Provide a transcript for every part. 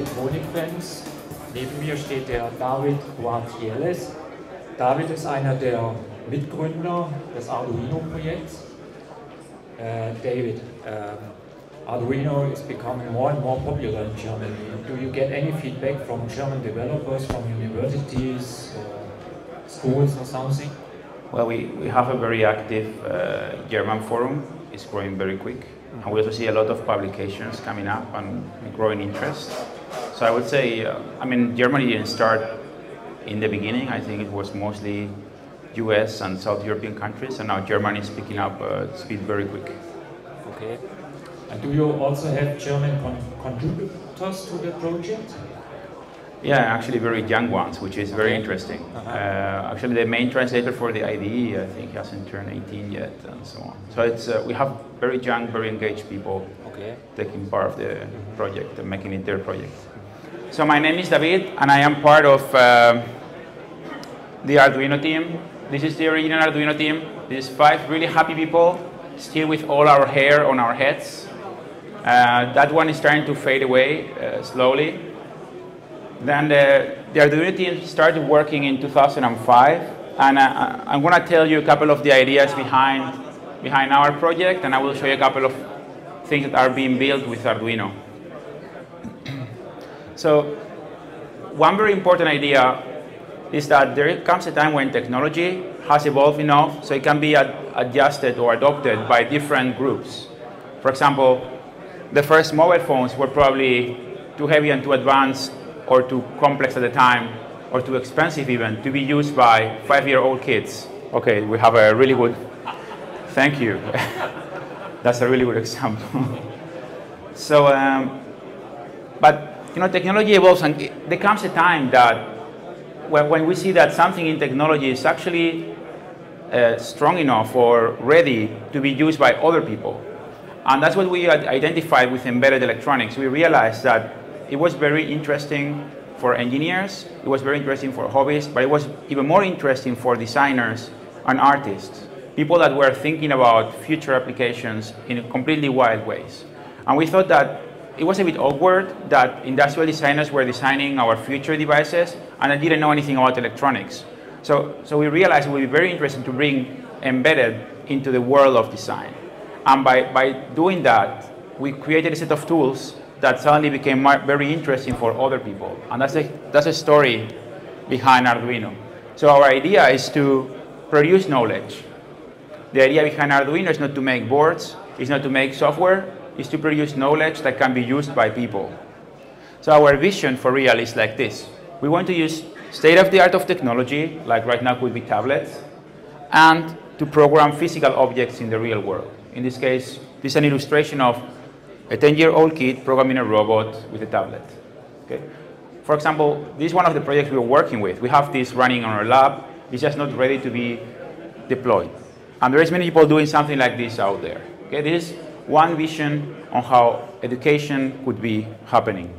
Elektronik-Fans. Neben mir steht der David Cuartielles. David ist einer der Mitgründer des Arduino-Projekts. David, Arduino is becoming more and more popular in Germany. Do you get any feedback from German developers, from universities, schools or something? Well, we have a very active German forum. It's growing very quick. And we also see a lot of publications coming up and growing interest. So I would say, I mean, Germany didn't start in the beginning. I think it was mostly US and South European countries, and now Germany is picking up speed very quick. Okay. And do you also have German contributors to the project? Yeah, actually very young ones, which is very interesting. Actually, the main translator for the IDE, I think, hasn't turned 18 yet, and so on. So it's we have very young, very engaged people taking part of the project and making it their project. So my name is David, and I am part of the Arduino team. This is the original Arduino team. This is 5 really happy people, still with all our hair on our heads. That one is starting to fade away slowly. Then the Arduino team started working in 2005, and I'm going to tell you a couple of the ideas behind our project, and I will show you a couple of things that are being built with Arduino. So one very important idea is that there comes a time when technology has evolved enough so it can be adjusted or adopted by different groups. For example, the first mobile phones were probably too heavy and too advanced or too complex at the time, or too expensive even, to be used by 5-year-old kids. Okay, we have a really good, thank you. That's a really good example. So, but you know, technology evolves, and there comes a time that when we see that something in technology is actually strong enough or ready to be used by other people. And that's what we identified with embedded electronics. We realized that it was very interesting for engineers, it was very interesting for hobbyists, but it was even more interesting for designers and artists, people that were thinking about future applications in completely wild ways. And we thought that it was a bit awkward that industrial designers were designing our future devices and I didn't know anything about electronics. So we realized it would be very interesting to bring embedded into the world of design. And by doing that, we created a set of tools that suddenly became very interesting for other people. And that's a story behind Arduino. So our idea is to produce knowledge. The idea behind Arduino is not to make boards, it's not to make software, it's to produce knowledge that can be used by people. So our vision for real is like this. We want to use state-of-the-art of technology, like right now could be tablets, and to program physical objects in the real world. In this case, this is an illustration of a 10-year-old kid programming a robot with a tablet. Okay? For example, this is one of the projects we're working with. We have this running on our lab. It's just not ready to be deployed. And there is many people doing something like this out there. Okay? This is one vision on how education could be happening.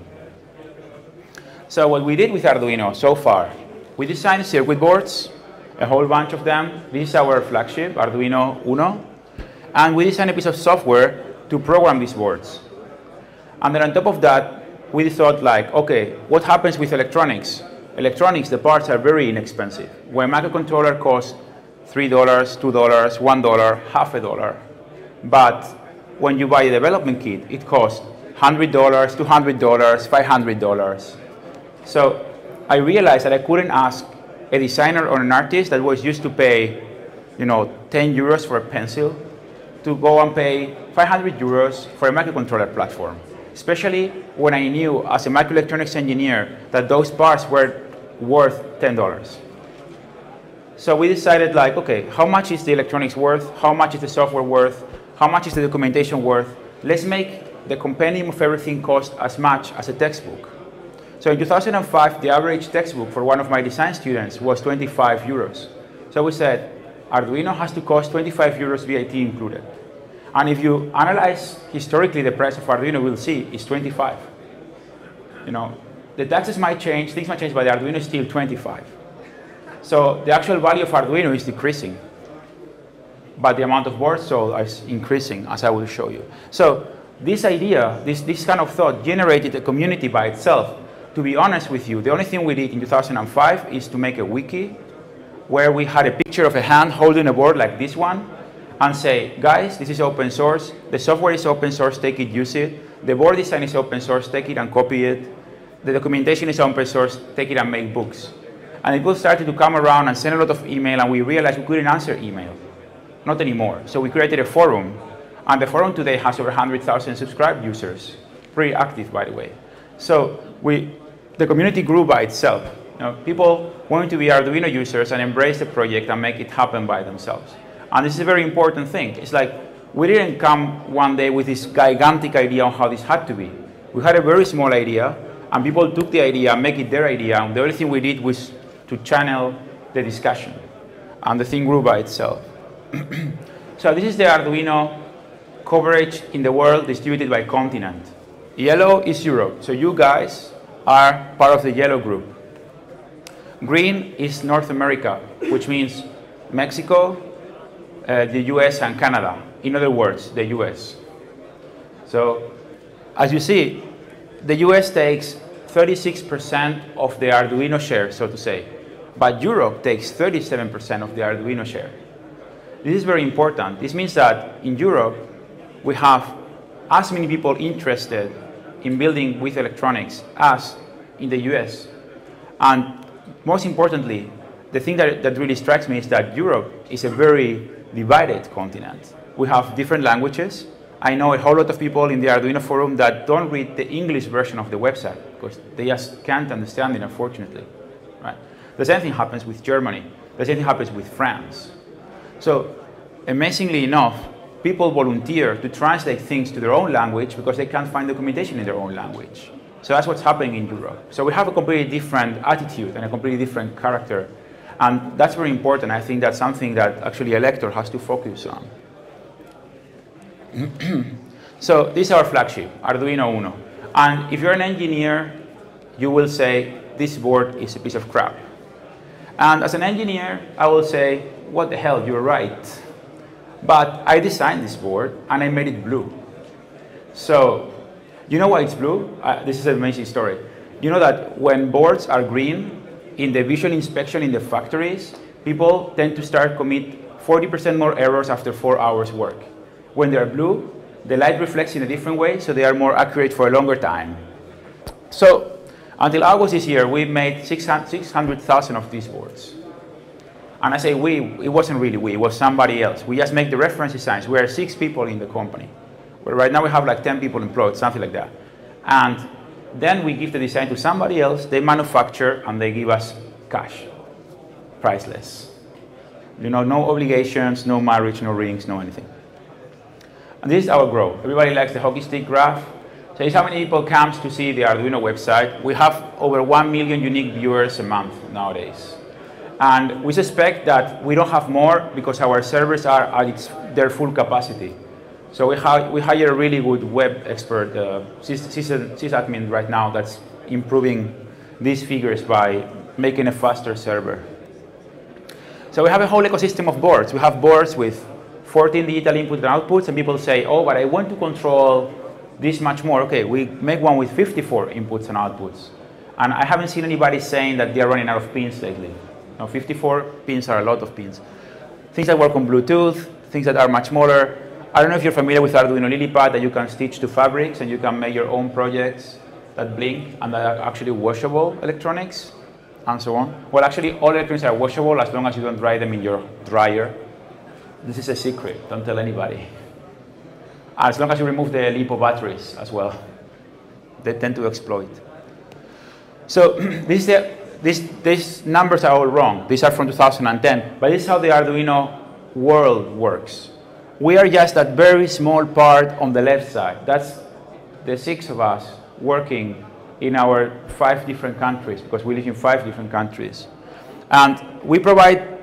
So what we did with Arduino so far, we designed circuit boards, a whole bunch of them. This is our flagship, Arduino Uno. And we designed a piece of software to program these boards. And then on top of that, we thought like, okay, what happens with electronics? Electronics, the parts are very inexpensive. When a microcontroller costs $3, $2, $1, half a dollar. But when you buy a development kit, it costs $100, $200, $500. So I realized that I couldn't ask a designer or an artist that was used to pay, you know, 10 euros for a pencil to go and pay 500 euros for a microcontroller platform, especially when I knew as a microelectronics engineer that those parts were worth $10. So we decided like, okay, how much is the electronics worth? How much is the software worth? How much is the documentation worth? Let's make the compendium of everything cost as much as a textbook. So in 2005, the average textbook for one of my design students was 25 euros. So we said, Arduino has to cost 25 euros VAT included. And if you analyze historically the price of Arduino, we'll see it's 25. You know, the taxes might change, things might change, but the Arduino is still 25. So the actual value of Arduino is decreasing, but the amount of boards sold is increasing, as I will show you. So this idea, this kind of thought generated a community by itself. To be honest with you, the only thing we did in 2005 is to make a wiki where we had a picture of a hand holding a board like this one and say, guys, this is open source, the software is open source, take it, use it, the board design is open source, take it and copy it, the documentation is open source, take it and make books. And people started to come around and send a lot of email, and we realized we couldn't answer email. Not anymore. So we created a forum, and the forum today has over 100,000 subscribed users. Pretty active, by the way. So the community grew by itself. People wanted to be Arduino users and embrace the project and make it happen by themselves. And this is a very important thing. It's like we didn't come one day with this gigantic idea on how this had to be. We had a very small idea, and people took the idea, make it their idea, and the only thing we did was to channel the discussion. And the thing grew by itself. So this is the Arduino coverage in the world distributed by continent. Yellow is Europe, so you guys are part of the yellow group. Green is North America, which means Mexico, the US, and Canada. In other words, the US. So as you see, the US takes 36% of the Arduino share, so to say, but Europe takes 37% of the Arduino share. This is very important. This means that in Europe, we have as many people interested in building with electronics as in the US. And most importantly, the thing that really strikes me is that Europe is a very divided continent. We have different languages. I know a whole lot of people in the Arduino forum that don't read the English version of the website because they just can't understand it, unfortunately. Right? The same thing happens with Germany. The same thing happens with France. So, amazingly enough, people volunteer to translate things to their own language because they can't find documentation in their own language. So that's what's happening in Europe. So we have a completely different attitude and a completely different character. And that's very important. I think that's something that actually Elektor has to focus on. So this is our flagship, Arduino Uno. And if you're an engineer, you will say, this board is a piece of crap. And as an engineer, I will say, what the hell, you're right. But I designed this board, and I made it blue. So, you know why it's blue? This is an amazing story. You know that when boards are green, in the visual inspection in the factories, people tend to start commit 40% more errors after 4 hours work. When they're blue, the light reflects in a different way, so they are more accurate for a longer time. So, until August this year, we made 600,000 of these boards. And I say we, it wasn't really we, it was somebody else. We just make the reference designs. We are 6 people in the company. But right now we have like 10 people employed, something like that. And then we give the design to somebody else, they manufacture, and they give us cash. Priceless. You know, no obligations, no marriage, no rings, no anything. And this is our growth. Everybody likes the hockey stick graph. So this is how many people comes to see the Arduino website. We have over 1 million unique viewers a month nowadays. And we suspect that we don't have more because our servers are at their full capacity. So we hire a really good web expert, sysadmin right now that's improving these figures by making a faster server. So we have a whole ecosystem of boards. We have boards with 14 digital inputs and outputs, and people say, oh, but I want to control this much more. Okay, we make one with 54 inputs and outputs. And I haven't seen anybody saying that they're running out of pins lately. No, 54 pins are a lot of pins. Things that work on Bluetooth, things that are much smaller. I don't know if you're familiar with Arduino LilyPad that you can stitch to fabrics and you can make your own projects that blink and that are actually washable electronics and so on. Well, actually, all electronics are washable as long as you don't dry them in your dryer. This is a secret, don't tell anybody. As long as you remove the LiPo batteries as well. They tend to exploit. So these numbers are all wrong. These are from 2010, but this is how the Arduino world works. We are just that very small part on the left side. That's the 6 of us working in our 5 different countries, because we live in 5 different countries. And we provide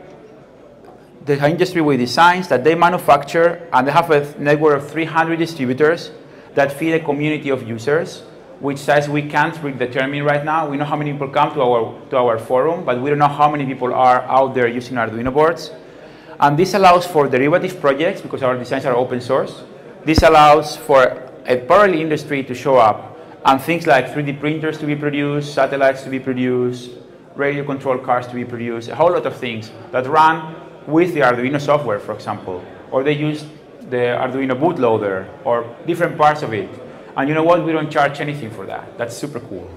the industry with designs that they manufacture, and they have a network of 300 distributors that feed a community of users, which size we can't predetermine right now. We know how many people come to our forum, but we don't know how many people are out there using Arduino boards. And this allows for derivative projects, because our designs are open source. This allows for a parallel industry to show up, and things like 3D printers to be produced, satellites to be produced, radio control cars to be produced, a whole lot of things that run with the Arduino software, for example, or they use the Arduino bootloader or different parts of it. And you know what? We don't charge anything for that. That's super cool.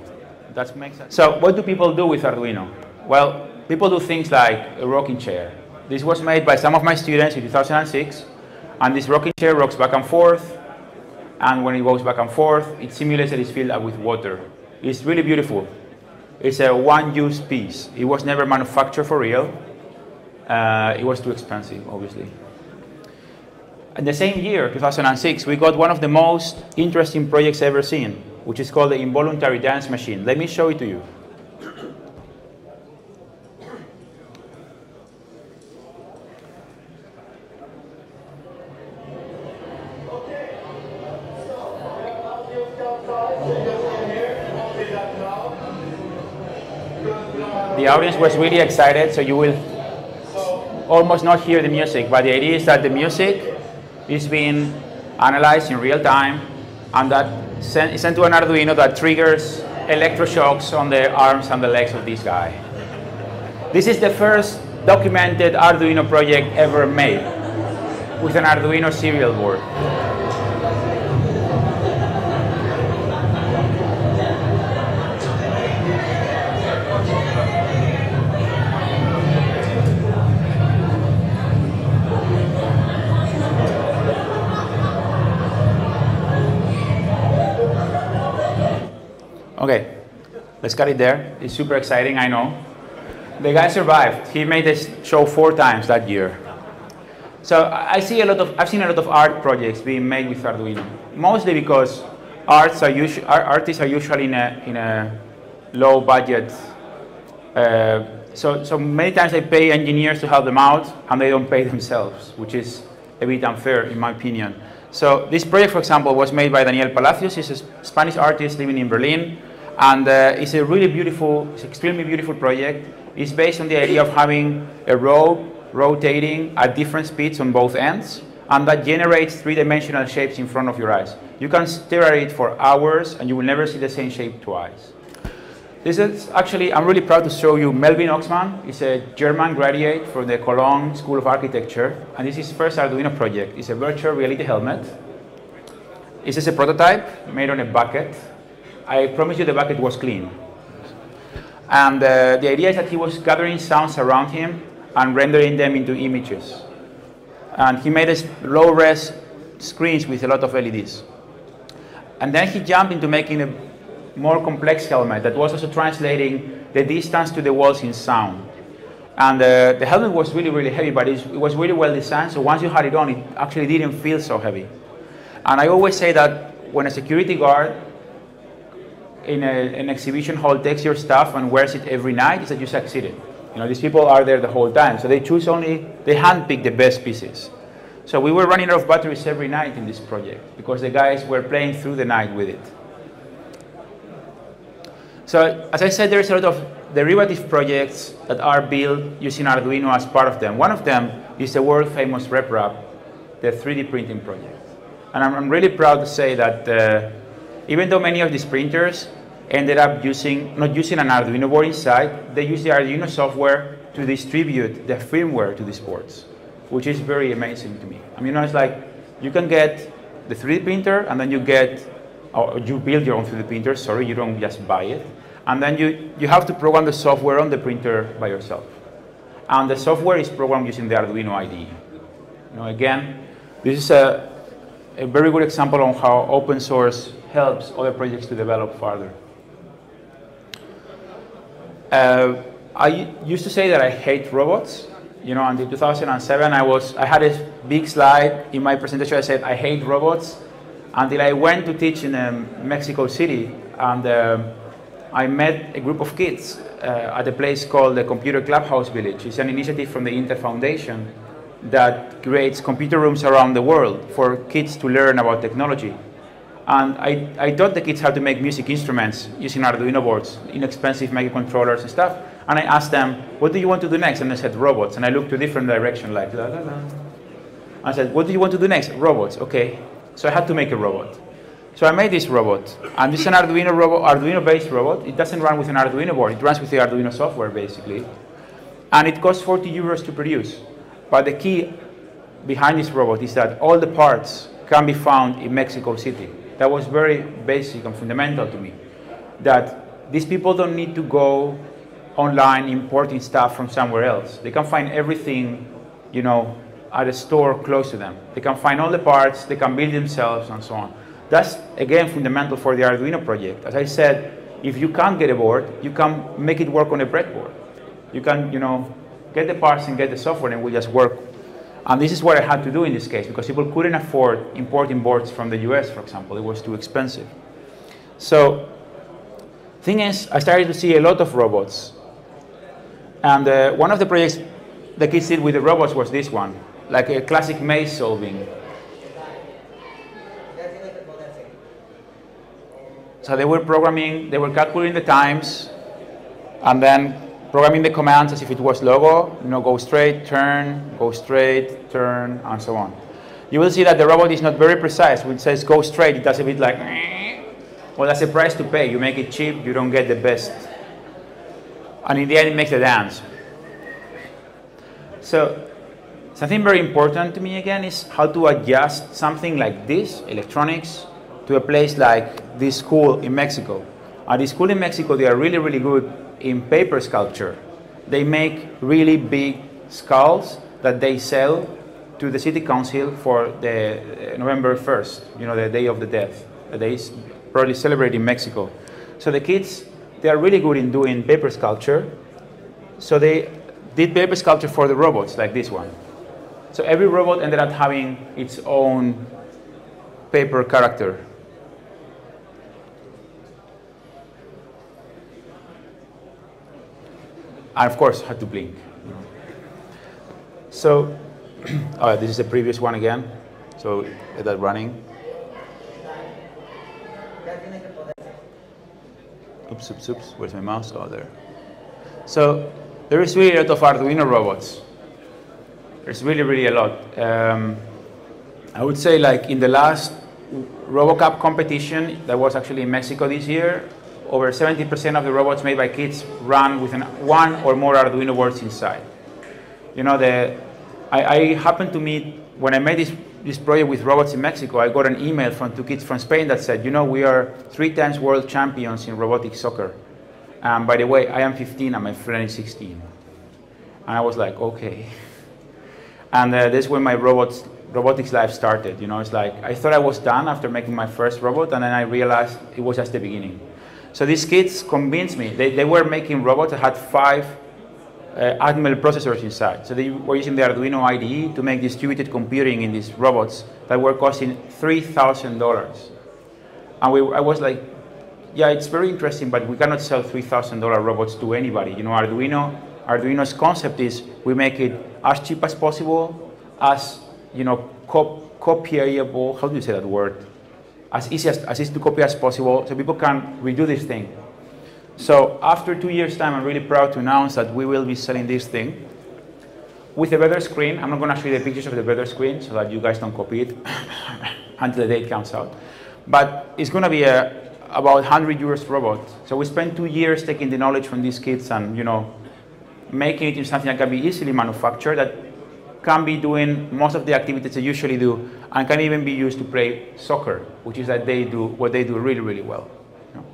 That makes sense. So what do people do with Arduino? Well, people do things like a rocking chair. This was made by some of my students in 2006, and this rocking chair rocks back and forth, and when it goes back and forth, it simulates that it's filled up with water. It's really beautiful. It's a one-use piece. It was never manufactured for real. It was too expensive, obviously. In the same year, 2006, we got one of the most interesting projects ever seen, which is called the involuntary dance machine. Let me show it to you. The audience was really excited, so you will almost not hear the music, but the idea is that the music is being analyzed in real time, and that is sent to an Arduino that triggers electroshocks on the arms and the legs of this guy. This is the first documented Arduino project ever made with an Arduino serial board. Okay, let's cut it there. It's super exciting, I know. The guy survived. He made this show 4 times that year. So I've seen a lot of art projects being made with Arduino, mostly because artists are usually in a low budget. So many times they pay engineers to help them out, and they don't pay themselves, which is a bit unfair in my opinion. So this project, for example, was made by Daniel Palacios. He's a Spanish artist living in Berlin. And it's a really beautiful, it's an extremely beautiful project. It's based on the idea of having a rope rotating at different speeds on both ends, and that generates 3-dimensional shapes in front of your eyes. You can stare at it for hours, and you will never see the same shape twice. This is actually, I'm really proud to show you Melvin Oxman. He's a German graduate from the Cologne School of Architecture, and this is his first Arduino project. It's a virtual reality helmet. This is a prototype made on a bucket. I promise you the bucket was clean. And the idea is that he was gathering sounds around him and rendering them into images. And he made low-res screens with a lot of LEDs. And then he jumped into making a more complex helmet that was also translating the distance to the walls in sound. And the helmet was really, really heavy, but it was really well designed, so once you had it on, it actually didn't feel so heavy. And I always say that when a security guard in an exhibition hall takes your stuff and wears it every night, is that you succeeded. You know, these people are there the whole time, so they handpick the best pieces. So we were running out of batteries every night in this project because the guys were playing through the night with it. So as I said, there's a lot of derivative projects that are built using Arduino as part of them. One of them is the world famous RepRap, the 3D printing project. And I'm really proud to say that even though many of these printers ended up not using an Arduino board inside, they use the Arduino software to distribute the firmware to these boards, which is very amazing to me. I mean, it's like you can get the 3D printer, and then you build your own 3D printer, sorry, you don't just buy it. And then you have to program the software on the printer by yourself. And the software is programmed using the Arduino IDE. You know, again, this is a very good example on how open source helps other projects to develop further. I used to say that I hate robots. You know, until 2007, I had a big slide in my presentation. I said I hate robots, until I went to teach in Mexico City, and I met a group of kids at a place called the Computer Clubhouse Village. It's an initiative from the Intel Foundation that creates computer rooms around the world for kids to learn about technology. And I taught the kids how to make music instruments using Arduino boards, inexpensive microcontrollers and stuff. And I asked them, what do you want to do next? And they said, robots. And I looked to a different direction, like, la, la, la. I said, what do you want to do next? Robots, okay. So I had to make a robot. So I made this robot, and this is an Arduino-based robot. It doesn't run with an Arduino board. It runs with the Arduino software, basically. And it costs 40 euros to produce. But the key behind this robot is that all the parts can be found in Mexico City. That was very basic and fundamental to me. That these people don't need to go online importing stuff from somewhere else. They can find everything, you know, at a store close to them. They can find all the parts, they can build themselves, and so on. That's, again, fundamental for the Arduino project. As I said, if you can't get a board, you can make it work on a breadboard. You can, you know, get the parts and get the software, and it will just work. And this is what I had to do in this case, because people couldn't afford importing boards from the US, for example. It was too expensive. So, thing is, I started to see a lot of robots. And one of the projects the kids did with the robots was this one, like a classic maze solving. So they were programming, they were calculating the times, and then programming the commands as if it was logo, you know, go straight, turn, and so on. You will see that the robot is not very precise. When it says go straight, it does a bit like, well, that's a price to pay. You make it cheap, you don't get the best. And in the end, it makes a dance. So something very important to me, again, is how to adjust something like this, electronics, to a place like this school in Mexico. At this school in Mexico, they are really, really good in paper sculpture. They make really big skulls that they sell to the city council for the November 1st, you know, the Day of the Death. They probably celebrate in Mexico. So the kids, they are really good in doing paper sculpture. So they did paper sculpture for the robots, like this one. So every robot ended up having its own paper character. And of course, had to blink. So, this is the previous one again. So, get that running. Oops, oops, oops. Where's my mouse? Oh, there. So, there is really a lot of Arduino robots. There's really, really a lot. I would say, like, in the last RoboCup competition that was actually in Mexico this year, over 70% of the robots made by kids run with one or more Arduino boards inside. You know, I happened to meet, when I made this project with robots in Mexico, I got an email from two kids from Spain that said, you know, we are 3 times world champions in robotic soccer. By the way, I am 15 and my friend is 16. And I was like, okay. And this is when my robotics life started. You know, it's like, I thought I was done after making my first robot, and then I realized it was just the beginning. So these kids convinced me. They were making robots that had 5 Atmel processors inside. So they were using the Arduino IDE to make distributed computing in these robots that were costing $3,000. And I was like, yeah, it's very interesting, but we cannot sell $3,000 robots to anybody. You know, Arduino's concept is we make it as cheap as possible, as, you know, copyable. How do you say that word? As easy to copy as possible, so people can redo this thing. So after 2 years' time, I'm really proud to announce that we will be selling this thing with a better screen. I'm not going to show you the pictures of the better screen so that you guys don't copy it until the date comes out. But it's going to be about 100 euros robot. So we spent 2 years taking the knowledge from these kids and, you know, making it into something that can be easily manufactured, that can be doing most of the activities they usually do, and can even be used to play soccer, which is that they do what they do really, really well. You know?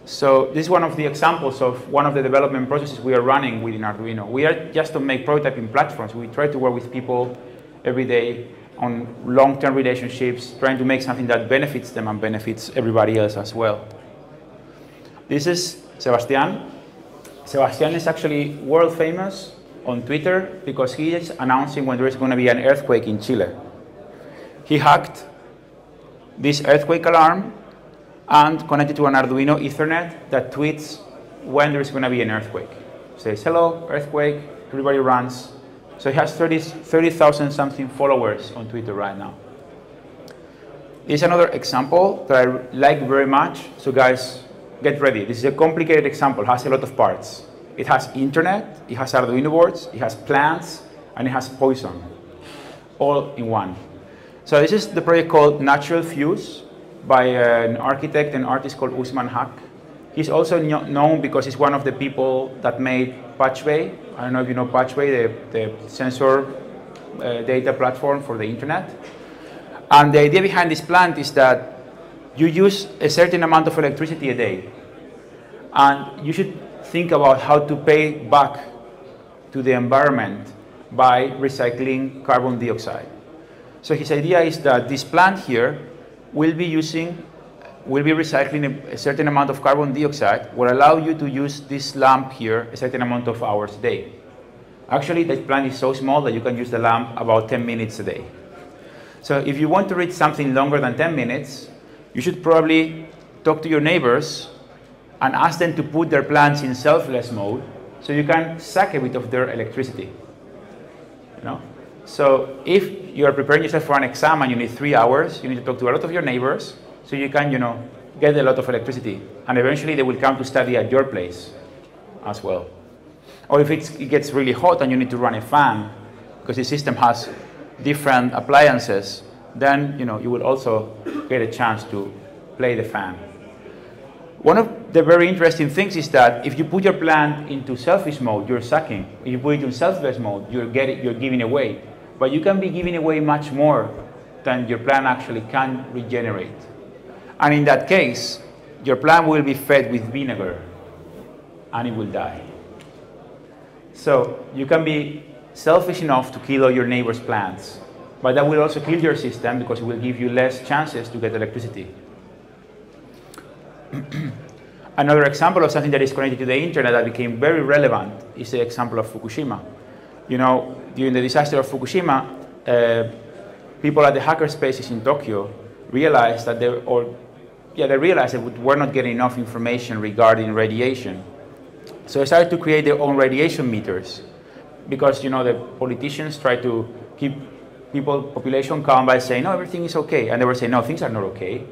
So this is one of the examples of one of the development processes we are running within Arduino. We are just to make prototyping platforms. We try to work with people every day on long-term relationships, trying to make something that benefits them and benefits everybody else as well. This is Sebastian. Sebastian is actually world famous on Twitter because he is announcing when there is going to be an earthquake in Chile. He hacked this earthquake alarm and connected to an Arduino Ethernet that tweets when there is going to be an earthquake. Says, hello, earthquake, everybody runs. So he has 30,000 something followers on Twitter right now. This is another example that I like very much. So guys, get ready. This is a complicated example, has a lot of parts. It has internet, it has Arduino boards, it has plants, and it has poison, all in one. So this is the project called Natural Fuse. by an architect and artist called Usman Haq. He's also known because he's one of the people that made Patchway. I don't know if you know Patchway, the sensor data platform for the internet. And the idea behind this plant is that you use a certain amount of electricity a day. And you should think about how to pay back to the environment by recycling carbon dioxide. So his idea is that this plant here will be recycling a certain amount of carbon dioxide, will allow you to use this lamp here a certain amount of hours a day. Actually, the plant is so small that you can use the lamp about 10 minutes a day. So if you want to read something longer than 10 minutes, you should probably talk to your neighbors and ask them to put their plants in selfless mode so you can suck a bit of their electricity. You know? So if you are preparing yourself for an exam and you need 3 hours, you need to talk to a lot of your neighbors so you can, get a lot of electricity. And eventually they will come to study at your place as well. Or if it gets really hot and you need to run a fan because the system has different appliances, then you will also get a chance to play the fan. One of the very interesting things is that if you put your plant into selfish mode, you're sucking. If you put it in selfless mode, you're giving away. But you can be giving away much more than your plant actually can regenerate. And in that case, your plant will be fed with vinegar and it will die. So you can be selfish enough to kill all your neighbor's plants, but that will also kill your system because it will give you less chances to get electricity. Another example of something that is connected to the internet that became very relevant is the example of Fukushima. During the disaster of Fukushima, people at the hackerspaces in Tokyo realized that they realized that we were not getting enough information regarding radiation. So they started to create their own radiation meters because the politicians try to keep population calm by saying, no, everything is okay. And they were saying, no, things are not okay.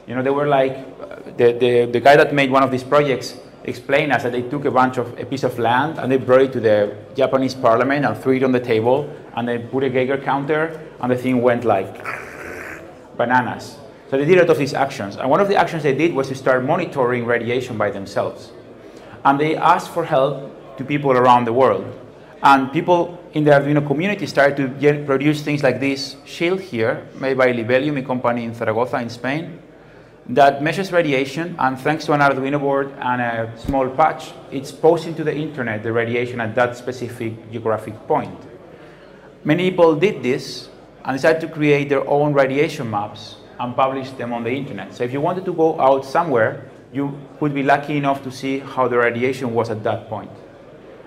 They were like, the guy that made one of these projects explained us that they took a piece of land and they brought it to the Japanese parliament and threw it on the table and they put a Geiger counter and the thing went like bananas. So they did a lot of these actions. And one of the actions they did was to start monitoring radiation by themselves. And they asked for help to people around the world. And people in the Arduino community started to produce things like this shield here, made by Libelium, a company in Zaragoza in Spain, that measures radiation, and thanks to an Arduino board and a small patch, it's posting to the internet the radiation at that specific geographic point. Many people did this and decided to create their own radiation maps and publish them on the internet. So if you wanted to go out somewhere, you could be lucky enough to see how the radiation was at that point.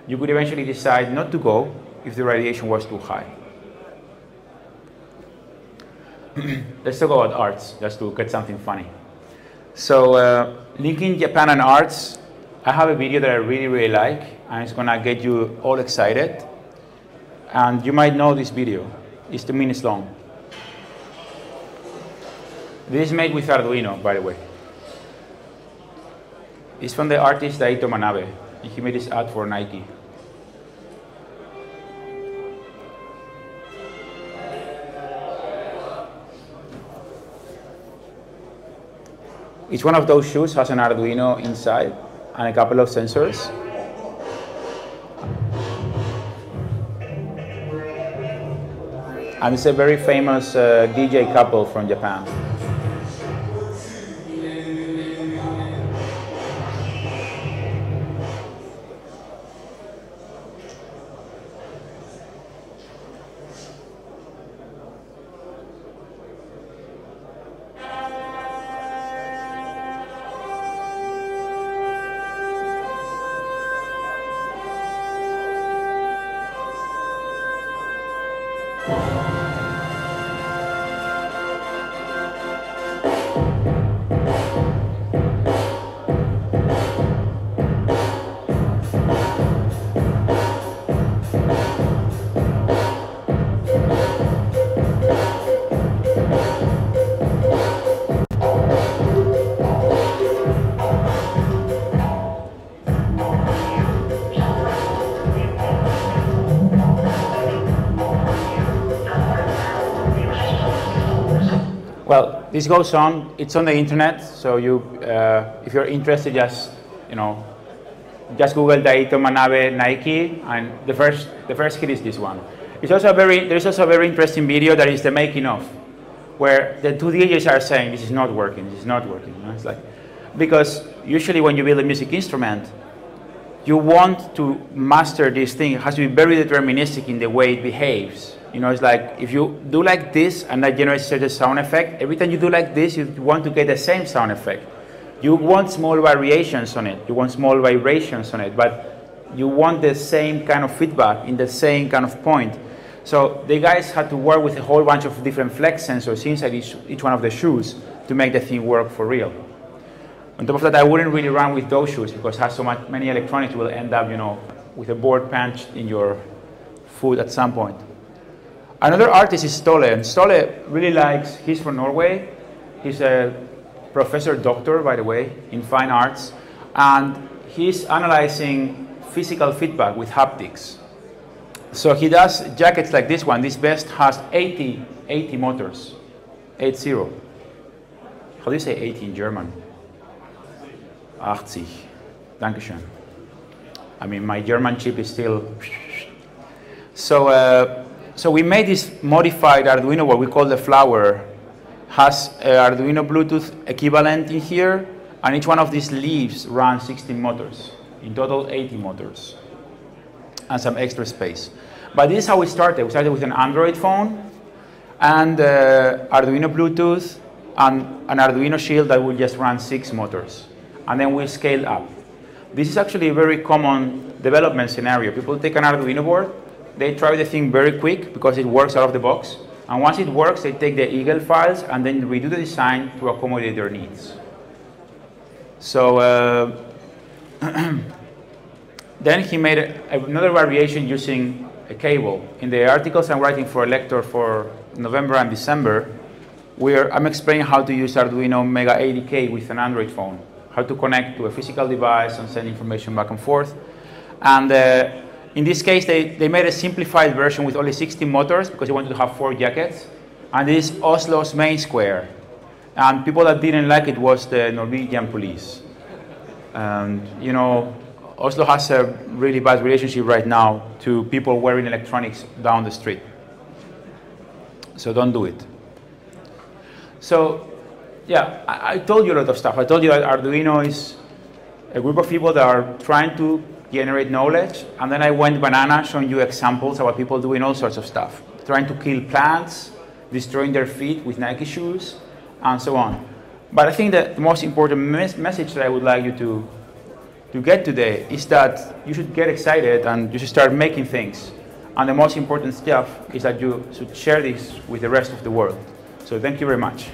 You could eventually decide not to go if the radiation was too high. Let's talk about arts, just to get something funny. So linking Japan and arts, I have a video that I really, really like, and it's gonna get you all excited. And you might know this video. It's 2 minutes long. This is made with Arduino, by the way. It's from the artist Daito Manabe. He made this ad for Nike. Each one of those shoes has an Arduino inside and a couple of sensors. And it's a very famous DJ couple from Japan. Well, this goes on. It's on the internet, so you, if you're interested, just just Google Daito Manabe Nike, and the first hit is this one. It's also there's also a very interesting video that is the making of, where the two DJs are saying this is not working, this is not working. It's like, because usually when you build a music instrument, you want to master this thing. It has to be very deterministic in the way it behaves. It's like if you do like this and that generates a certain sound effect, every time you do like this, you want to get the same sound effect. You want small variations on it, you want small vibrations on it, but you want the same kind of feedback in the same kind of point. So the guys had to work with a whole bunch of different flex sensors inside each one of the shoes to make the thing work for real. On top of that, I wouldn't really run with those shoes because it has so many electronics, you will end up, with a board punched in your foot at some point. Another artist is Ståle, and Ståle really likes, he's from Norway. He's a professor doctor, by the way, in fine arts, and he's analyzing physical feedback with haptics. So he does jackets like this one. This vest has 80 motors, 80. How do you say 80 in German? 80. Dankeschön. I mean, my German chip is still... So we made this modified Arduino, what we call the flower, has an Arduino Bluetooth equivalent in here, and each one of these leaves runs 16 motors. In total, 80 motors, and some extra space. But this is how we started. We started with an Android phone, and Arduino Bluetooth, and an Arduino shield that will just run 6 motors. And then we scaled up. This is actually a very common development scenario. People take an Arduino board, they try the thing very quick because it works out of the box. And once it works, they take the Eagle files and then redo the design to accommodate their needs. So then he made another variation using a cable. In the articles I'm writing for Elektor for November and December, I'm explaining how to use Arduino Mega 80K with an Android phone, how to connect to a physical device and send information back and forth. And in this case, they made a simplified version with only 16 motors because they wanted to have 4 jackets. And this is Oslo's main square. And people that didn't like it was the Norwegian police. And Oslo has a really bad relationship right now to people wearing electronics down the street. So don't do it. So yeah, I told you a lot of stuff. I told you that Arduino is a group of people that are trying to generate knowledge, and then I went banana showing you examples about people doing all sorts of stuff, trying to kill plants, destroying their feet with Nike shoes, and so on. But I think that the most important message that I would like you to get today is that you should get excited and you should start making things. And the most important stuff is that you should share this with the rest of the world. So thank you very much.